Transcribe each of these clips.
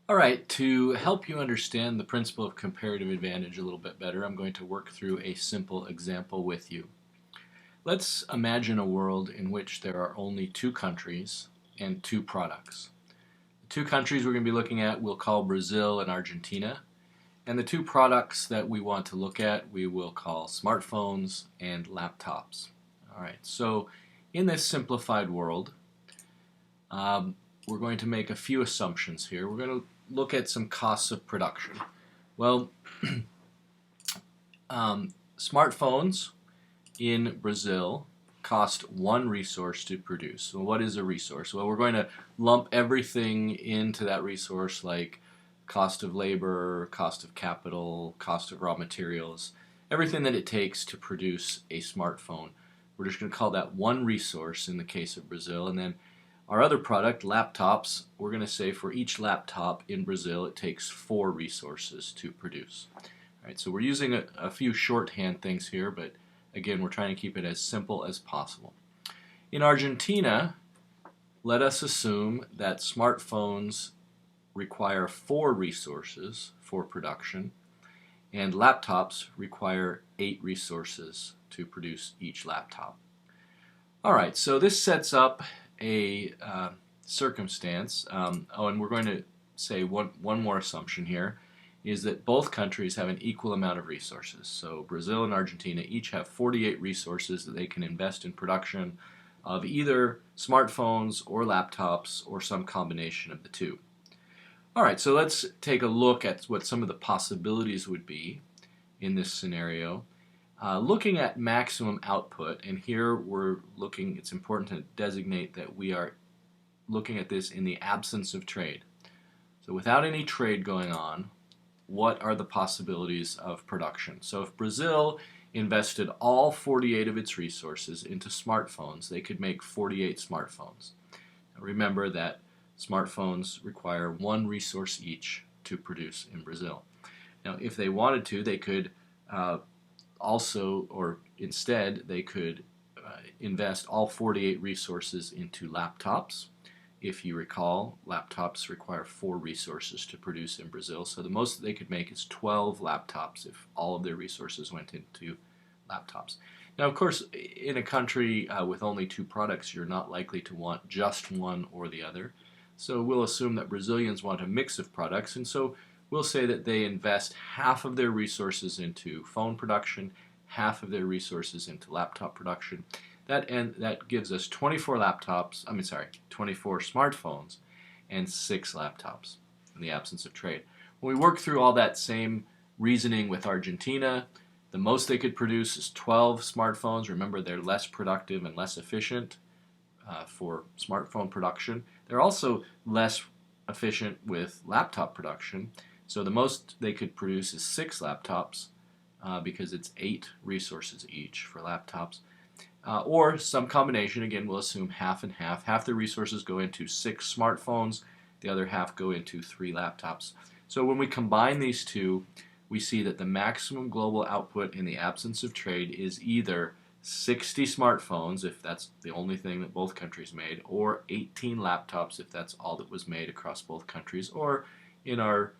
All right, to help you understand the principle of comparative advantage a little bit better, I'm going to work through a simple example with you. Let's imagine a world in which there are only two countries and two products. The two countries we're going to be looking at we'll call Brazil and Argentina, and the two products that we want to look at we will call smartphones and laptops. All right, so in this simplified world, we're going to make a few assumptions here. We're going to look at some costs of production. Well, smartphones in Brazil cost one resource to produce. So what is a resource? Well, we're going to lump everything into that resource like cost of labor, cost of capital, cost of raw materials, everything that it takes to produce a smartphone. We're just going to call that one resource in the case of Brazil, and then our other product, laptops, we're going to say for each laptop in Brazil it takes 4 resources to produce. All right, so we're using a few shorthand things here, but again, we're trying to keep it as simple as possible. In Argentina, let us assume that smartphones require 4 resources for production, and laptops require 8 resources to produce each laptop. All right, so this sets up a circumstance. And we're going to say one more assumption here is that both countries have an equal amount of resources. So Brazil and Argentina each have 48 resources that they can invest in production of either smartphones or laptops or some combination of the two. All right, so let's take a look at what some of the possibilities would be in this scenario. Looking at maximum output, and here we're looking, it's important to designate that we are looking at this in the absence of trade. So without any trade going on, what are the possibilities of production? So if Brazil invested all 48 of its resources into smartphones, they could make 48 smartphones. Now remember that smartphones require one resource each to produce in Brazil. Now if they wanted to, they could instead, they could invest all 48 resources into laptops. If you recall, laptops require 4 resources to produce in Brazil, so the most that they could make is 12 laptops if all of their resources went into laptops. Now, of course, in a country with only 2 products, you're not likely to want just one or the other. So we'll assume that Brazilians want a mix of products, and so we'll say that they invest half of their resources into phone production, half of their resources into laptop production. That gives us 24 smartphones and 6 laptops in the absence of trade. When we work through all that same reasoning with Argentina, the most they could produce is 12 smartphones. Remember, they're less productive and less efficient for smartphone production. They're also less efficient with laptop production. So the most they could produce is 6 laptops because it's 8 resources each for laptops. Or some combination, again, we'll assume half and half. Half the resources go into 6 smartphones, the other half go into 3 laptops. So when we combine these two, we see that the maximum global output in the absence of trade is either 60 smartphones, if that's the only thing that both countries made, or 18 laptops, if that's all that was made across both countries, or in our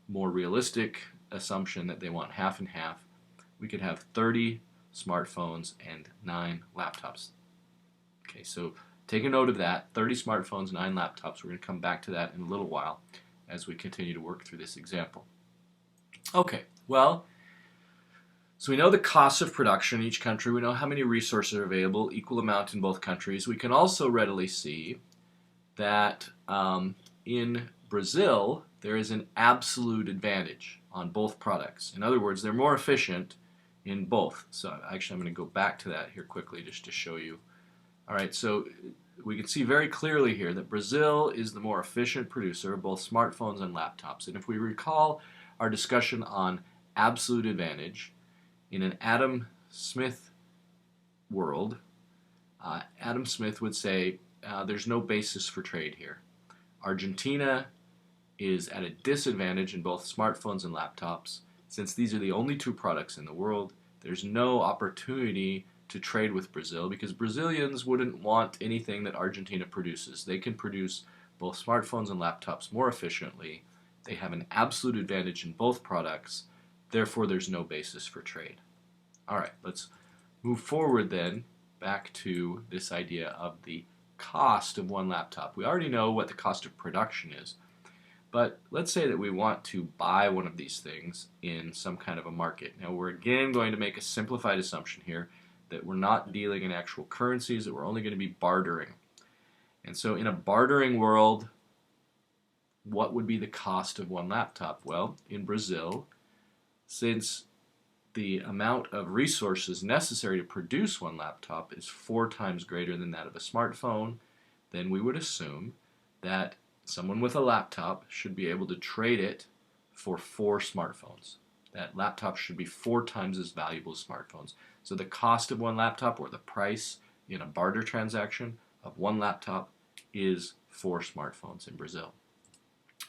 more realistic assumption that they want half and half, we could have 30 smartphones and 9 laptops. Okay, so take a note of that, 30 smartphones, 9 laptops. We're going to come back to that in a little while as we continue to work through this example. Okay, well, so we know the costs of production in each country. We know how many resources are available, equal amount in both countries. We can also readily see that in Brazil, there is an absolute advantage on both products. In other words, they're more efficient in both. So actually, I'm going to go back to that here quickly just to show you. All right, so we can see very clearly here that Brazil is the more efficient producer of both smartphones and laptops. And if we recall our discussion on absolute advantage, in an Adam Smith world, Adam Smith would say there's no basis for trade here. Argentina is at a disadvantage in both smartphones and laptops. Since these are the only 2 products in the world, there's no opportunity to trade with Brazil because Brazilians wouldn't want anything that Argentina produces. They can produce both smartphones and laptops more efficiently They have an absolute advantage in both products. Therefore, there's no basis for trade. All right, let's move forward then back to this idea of the cost of one laptop. We already know what the cost of production is, but let's say that we want to buy one of these things in some kind of a market. Now, we're again going to make a simplified assumption here that we're not dealing in actual currencies, that we're only going to be bartering. And so in a bartering world, what would be the cost of one laptop? Well, in Brazil, since the amount of resources necessary to produce one laptop is 4 times greater than that of a smartphone, then we would assume that someone with a laptop should be able to trade it for 4 smartphones. That laptop should be 4 times as valuable as smartphones. So the cost of one laptop, or the price in a barter transaction of one laptop, is 4 smartphones in Brazil.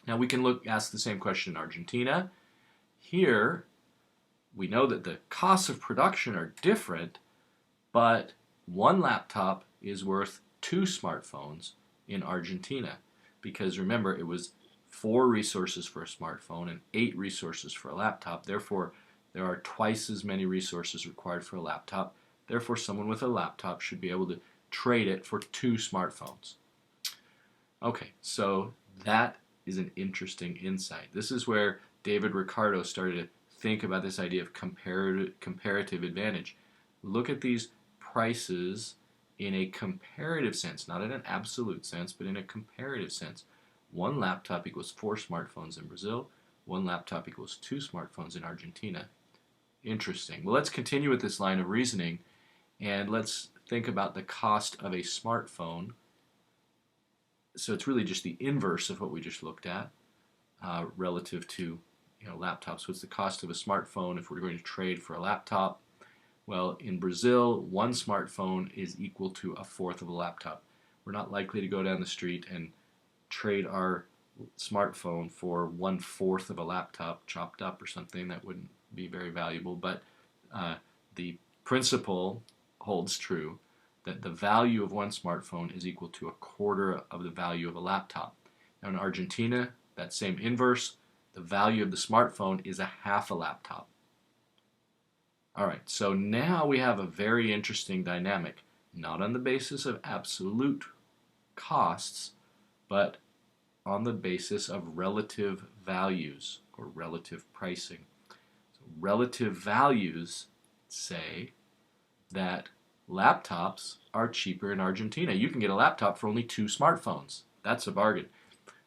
Now we can ask the same question in Argentina. Here, we know that the costs of production are different, but one laptop is worth 2 smartphones in Argentina. Because remember, it was 4 resources for a smartphone and 8 resources for a laptop. Therefore, there are twice as many resources required for a laptop. Therefore, someone with a laptop should be able to trade it for 2 smartphones. Okay, so that is an interesting insight. This is where David Ricardo started to think about this idea of comparative advantage. Look at these prices in a comparative sense, not in an absolute sense, but in a comparative sense. One laptop equals 4 smartphones in Brazil. One laptop equals 2 smartphones in Argentina. Interesting. Well, let's continue with this line of reasoning, and let's think about the cost of a smartphone. So it's really just the inverse of what we just looked at relative to laptops. What's the cost of a smartphone if we're going to trade for a laptop? Well, in Brazil, 1 smartphone is equal to 1/4 of a laptop. We're not likely to go down the street and trade our smartphone for 1/4 of a laptop chopped up or something. That wouldn't be very valuable, but the principle holds true that the value of 1 smartphone is equal to 1/4 of the value of a laptop. Now in Argentina, that same inverse, the value of the smartphone is 1/2 a laptop. All right, so now we have a very interesting dynamic, not on the basis of absolute costs, but on the basis of relative values or relative pricing. So relative values say that laptops are cheaper in Argentina. You can get a laptop for only 2 smartphones. That's a bargain.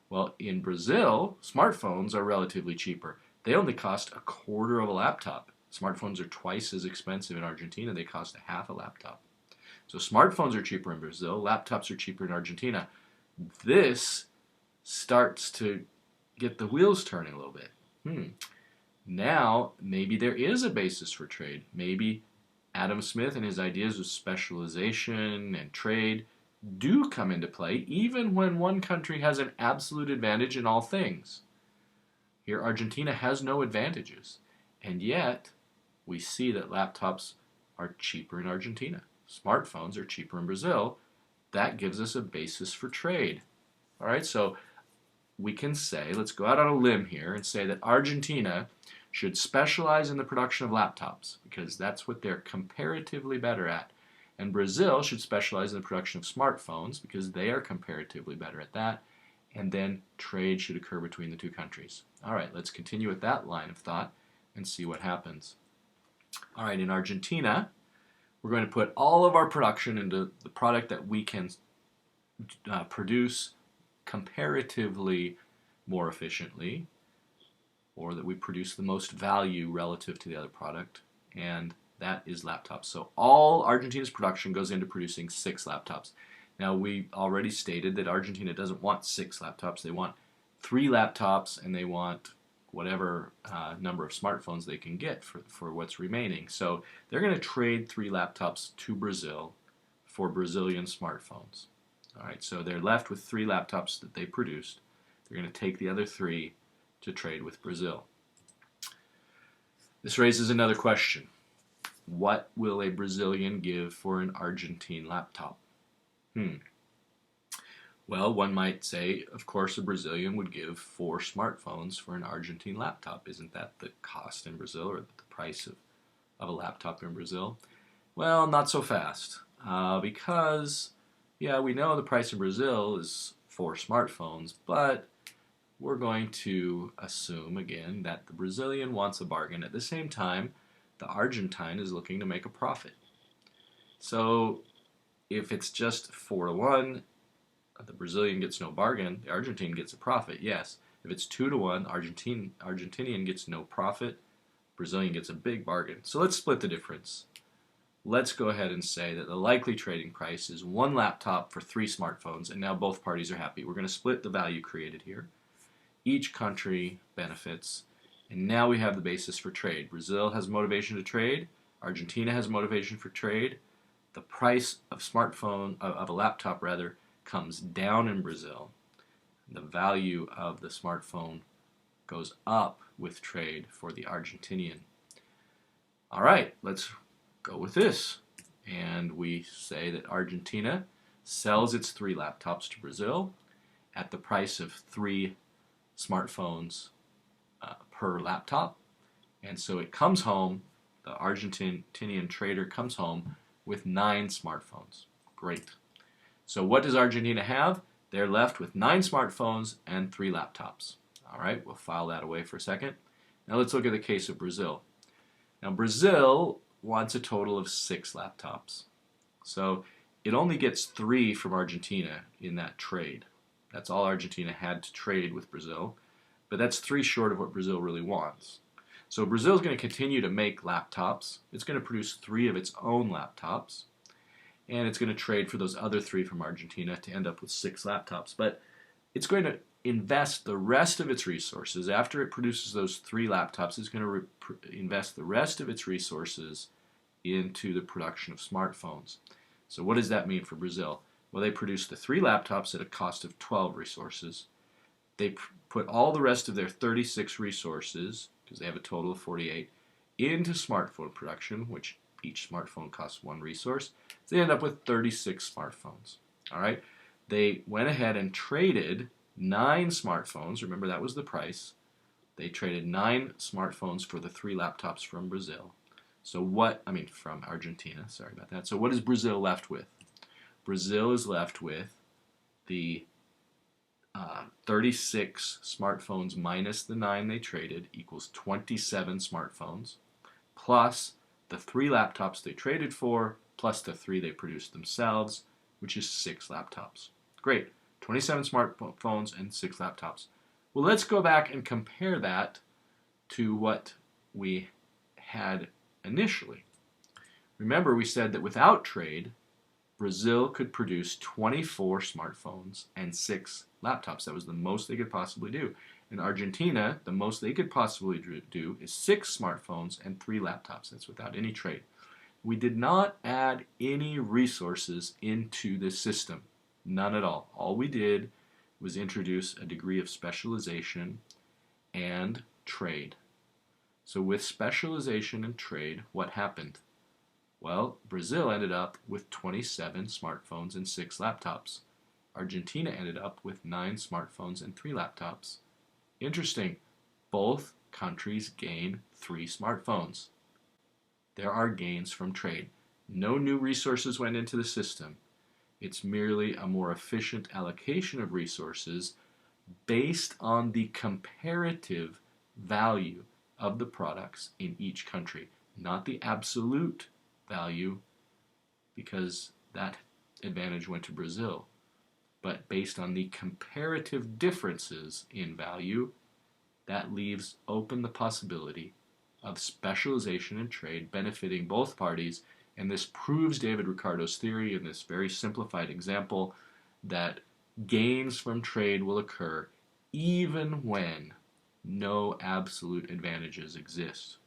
Well, in Brazil, smartphones are relatively cheaper. They only cost 1/4 of a laptop. Smartphones are twice as expensive in Argentina. They cost 1/2 a laptop. So smartphones are cheaper in Brazil. Laptops are cheaper in Argentina. This starts to get the wheels turning a little bit. Now, maybe there is a basis for trade. Maybe Adam Smith and his ideas of specialization and trade do come into play, even when one country has an absolute advantage in all things. Here, Argentina has no advantages, and yet we see that laptops are cheaper in Argentina. Smartphones are cheaper in Brazil. That gives us a basis for trade. All right, so we can say, let's go out on a limb here and say that Argentina should specialize in the production of laptops because that's what they're comparatively better at. And Brazil should specialize in the production of smartphones because they are comparatively better at that. And then trade should occur between the 2 countries. All right, let's continue with that line of thought and see what happens. All right, in Argentina, we're going to put all of our production into the product that we can produce comparatively more efficiently, or that we produce the most value relative to the other product, and that is laptops. So all Argentina's production goes into producing 6 laptops. Now, we already stated that Argentina doesn't want 6 laptops. They want 3 laptops, and they want whatever number of smartphones they can get for what's remaining. So they're going to trade 3 laptops to Brazil for Brazilian smartphones. All right, so they're left with 3 laptops that they produced. They're going to take the other 3 to trade with Brazil. This raises another question. What will a Brazilian give for an Argentine laptop? Well, one might say, of course, a Brazilian would give 4 smartphones for an Argentine laptop. Isn't that the cost in Brazil, or the price of a laptop in Brazil? Well, not so fast. Because, yeah, we know the price in Brazil is 4 smartphones, but we're going to assume again that the Brazilian wants a bargain. At the same time, the Argentine is looking to make a profit. So if it's just 4-1, the Brazilian gets no bargain, the Argentine gets a profit, yes. If it's 2-1, Argentinian gets no profit, Brazilian gets a big bargain. So let's split the difference. Let's go ahead and say that the likely trading price is 1 laptop for 3 smartphones, and now both parties are happy. We're going to split the value created here. Each country benefits, and now we have the basis for trade. Brazil has motivation to trade. Argentina has motivation for trade. The price of a laptop rather, comes down in Brazil. The value of the smartphone goes up with trade for the Argentinian. All right, let's go with this. And we say that Argentina sells its 3 laptops to Brazil at the price of 3 smartphones per laptop. And so it comes home, the Argentinian trader comes home with 9 smartphones. Great. So what does Argentina have? They're left with 9 smartphones and 3 laptops. All right, we'll file that away for a second. Now let's look at the case of Brazil. Now Brazil wants a total of 6 laptops. So it only gets 3 from Argentina in that trade. That's all Argentina had to trade with Brazil, but that's 3 short of what Brazil really wants. So Brazil is going to continue to make laptops. It's going to produce 3 of its own laptops, and it's going to trade for those other 3 from Argentina to end up with 6 laptops. But it's going to invest the rest of its resources. After it produces those 3 laptops, it's going to invest the rest of its resources into the production of smartphones. So what does that mean for Brazil? Well, they produce the 3 laptops at a cost of 12 resources. They put all the rest of their 36 resources, because they have a total of 48, into smartphone production, which each smartphone costs 1 resource. So they end up with 36 smartphones. All right. They went ahead and traded 9 smartphones. Remember, that was the price. They traded 9 smartphones for the 3 laptops from Brazil. From Argentina. Sorry about that. So what is Brazil left with? Brazil is left with the 36 smartphones minus the 9 they traded equals 27 smartphones, plus the 3 laptops they traded for, plus the 3 they produced themselves, which is 6 laptops. Great. 27 smartphones and 6 laptops. Well, let's go back and compare that to what we had initially. Remember, we said that without trade, Brazil could produce 24 smartphones and 6 laptops. That was the most they could possibly do. In Argentina, the most they could possibly do is 6 smartphones and 3 laptops. That's without any trade. We did not add any resources into this system. None at all. All we did was introduce a degree of specialization and trade. So with specialization and trade, what happened? Well, Brazil ended up with 27 smartphones and 6 laptops. Argentina ended up with 9 smartphones and 3 laptops. Interesting. Both countries gain 3 smartphones. There are gains from trade. No new resources went into the system. It's merely a more efficient allocation of resources based on the comparative value of the products in each country, not the absolute value, because that advantage went to Brazil, but based on the comparative differences in value, that leaves open the possibility of specialization and trade benefiting both parties. And this proves David Ricardo's theory in this very simplified example that gains from trade will occur even when no absolute advantages exist.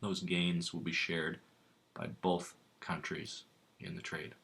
Those gains will be shared by both countries in the trade.